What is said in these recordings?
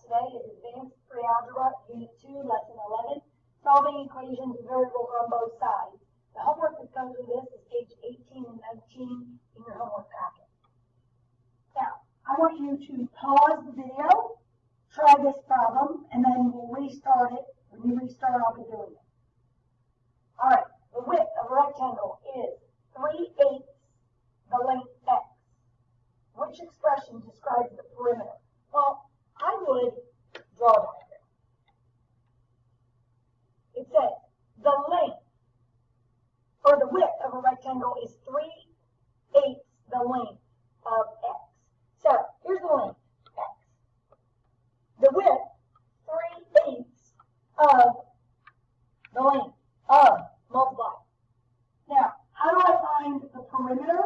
today is Advanced Pre-Algebra, Unit 2, Lesson 11, Solving Equations with Variables on Both Sides. The homework that comes with this is page 18 and 19 in your homework packet. Now, I want you to pause the video, try this problem, and then we'll restart it. When you restart, I'll be doing it. All right, the width of a rectangle is 3/8 the length x. Which expression describes the perimeter? Well, I would draw a diagram. It says the length, or the width of a rectangle is 3/8 the length of x. So, here's the length, x. The width, 3/8 of the length of, multiply. Now, how do I find the perimeter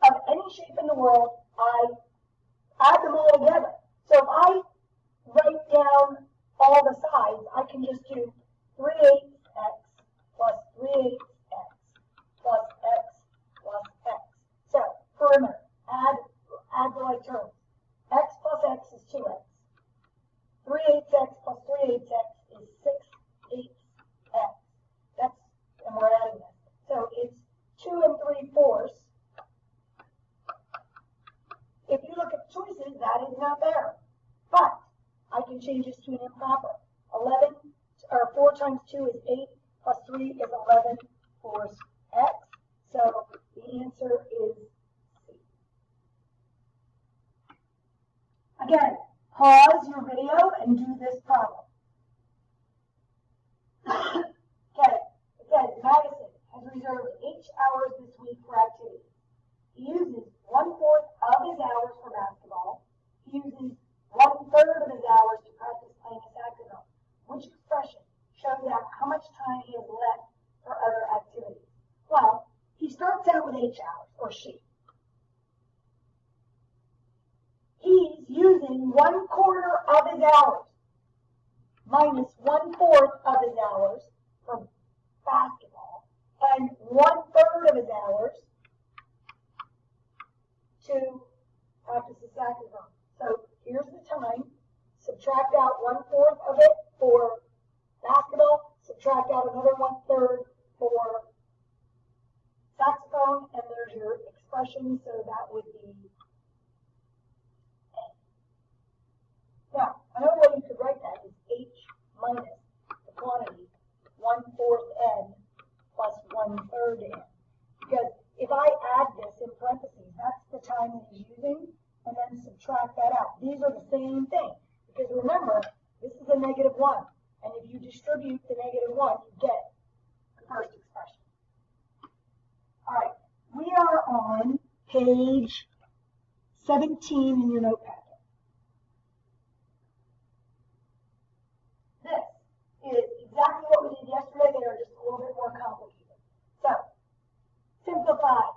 of any shape in the world? I add them all together. So if I write down all the sides, I can just do 3/8 x plus 3/8 x plus x plus x. So perimeter, add the like terms. X plus x is 2x. 3/8 x plus 3/8 x is 6/8 x. And we're adding this. So it's 2 3/4. If you look at the choices, that is not there. But I can change this to an improper. 4 times 2 is 8, plus 3 is 11, 4 is x. So the answer is C. Again, pause your video and do this problem. Okay, it says Madison has reserved H hours this week for activities. He uses 1/4 of his hours for basketball. He uses 1/3 of his hours to practice playing a saxophone. Which expression shows out how much time he has left for other activities? Well, he starts out with H hours, or she. He's using 1/4 of his hours minus 1/4 of his hours for basketball and 1/3 of his hours to practice the saxophone. So here's the time. Subtract out 1/4 of it for basketball. Subtract out another 1/3 for saxophone, and there's your expression. So that would be A. Now, another way you could write that is H minus the quantity 1/4 n plus 1/3 n. Because if I add this in parentheses, that's the time that he's using, and then subtract that out. These are the same thing. Because remember, this is a -1. And if you distribute the -1, you get the first expression. All right, we are on page 17 in your note packet. This is exactly what we did yesterday. They are just a little bit more complicated. So, simplify.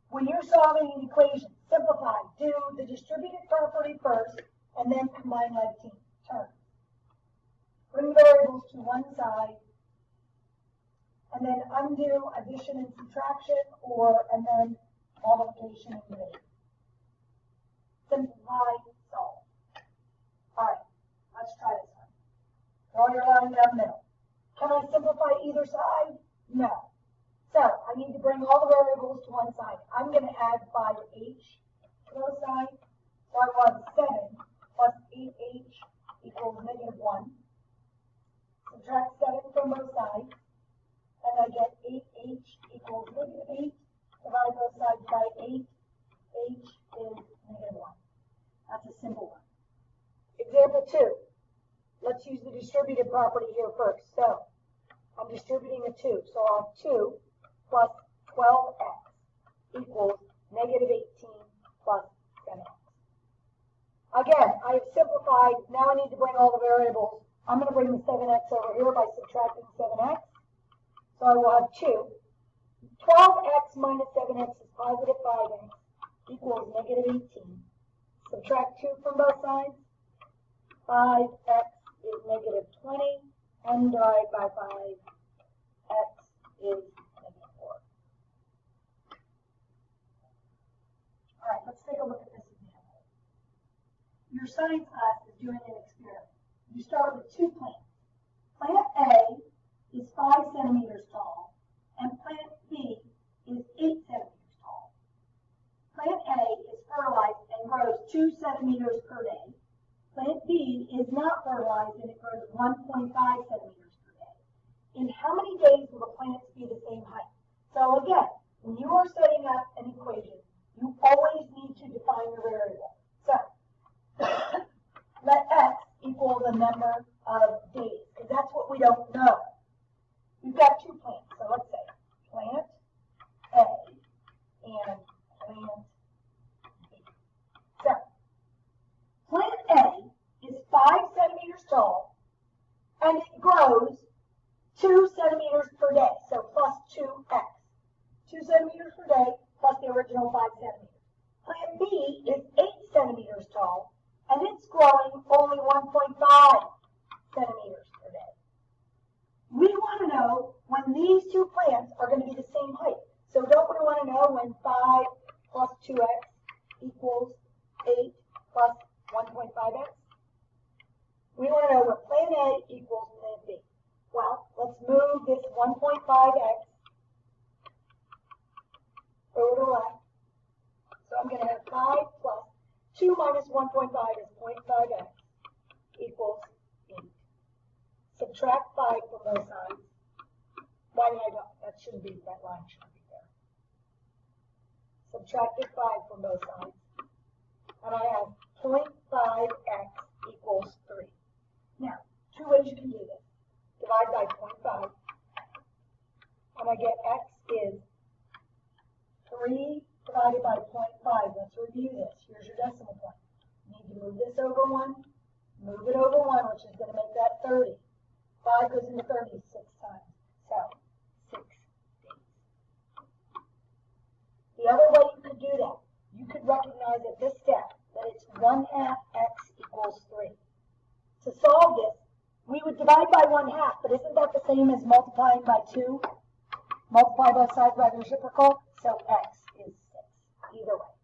When you're solving an equation, simplify. Do the distributed property first, and then combine like terms. Bring variables to one side, and then undo addition and subtraction, and then multiplication and division. Simplify, solve. All right, let's try this one. Draw your line down the middle. Can I simplify either side? No. So I need to bring all the variables to one side. I'm going to add 5h to both sides. So I want 7 plus 8h equals -1. Subtract 7 from both sides, and I get 8h equals -8. Divide both sides by 8. H is -1. That's a simple one. Example 2. Let's use the distributed property here first. So I'm distributing a 2. So I'll have 2 plus 12x equals -18 plus 7x. Again, I have simplified. Now I need to bring all the variables. I'm going to bring the 7x over here by subtracting 7x. So I will have 2. 12x minus 7x is positive 5x equals -18. Subtract 2 from both sides. 5x is -20. And divide by 5. X is -4. All right, let's take a look at this example. You're your science class is doing an experiment. You start with two plants. Plant A is 5 centimeters tall, and plant B is 8 centimeters tall. Plant A is fertilized and grows 2 centimeters per day. Plant B is not fertilized and it grows 1.5 centimeters per day. In how many days will the plants be the same height? So again, when you are setting up an equation, you always need to define your variable. So let x equal the number of days, because that's what we don't know. We've got two plants, so let's say plant A and plant B. So plant A is 5 centimeters tall, and it grows 2 centimeters per day, so plus 2x. 2 centimeters per day plus the original 5 centimeters. Plant B is 8 centimeters tall, and it's growing only 1.5 centimeters per day. We want to know when these two plants are going to be the same height. So don't we want to know when 5 plus 2x equals 8 plus 1.5x? We want to know when plant A equals plant B. Well, let's move this 1.5x over to the left. So I'm going to have 5 plus 2 minus 1.5 is 0.5x equals 8. Subtract 5 from both sides. Why did I go? That shouldn't be, that line shouldn't be there. Subtracted 5 from both sides. And I have 0.5x equals 3. Now, two ways you can do this. Divide by 0.5. And I get x is 3 divided by 0.5. Let's review this. Here's your decimal point. You need to move this over 1. Move it over 1, which is going to make that 30. 5 goes into 30 6 times. So, 6 days. The other way you could do that, you could recognize at this step that it's 1/2 x equals 3. To solve this, we would divide by 1/2, but isn't that the same as multiplying by 2? Multiply both sides by the reciprocal, so x is 6. Either way.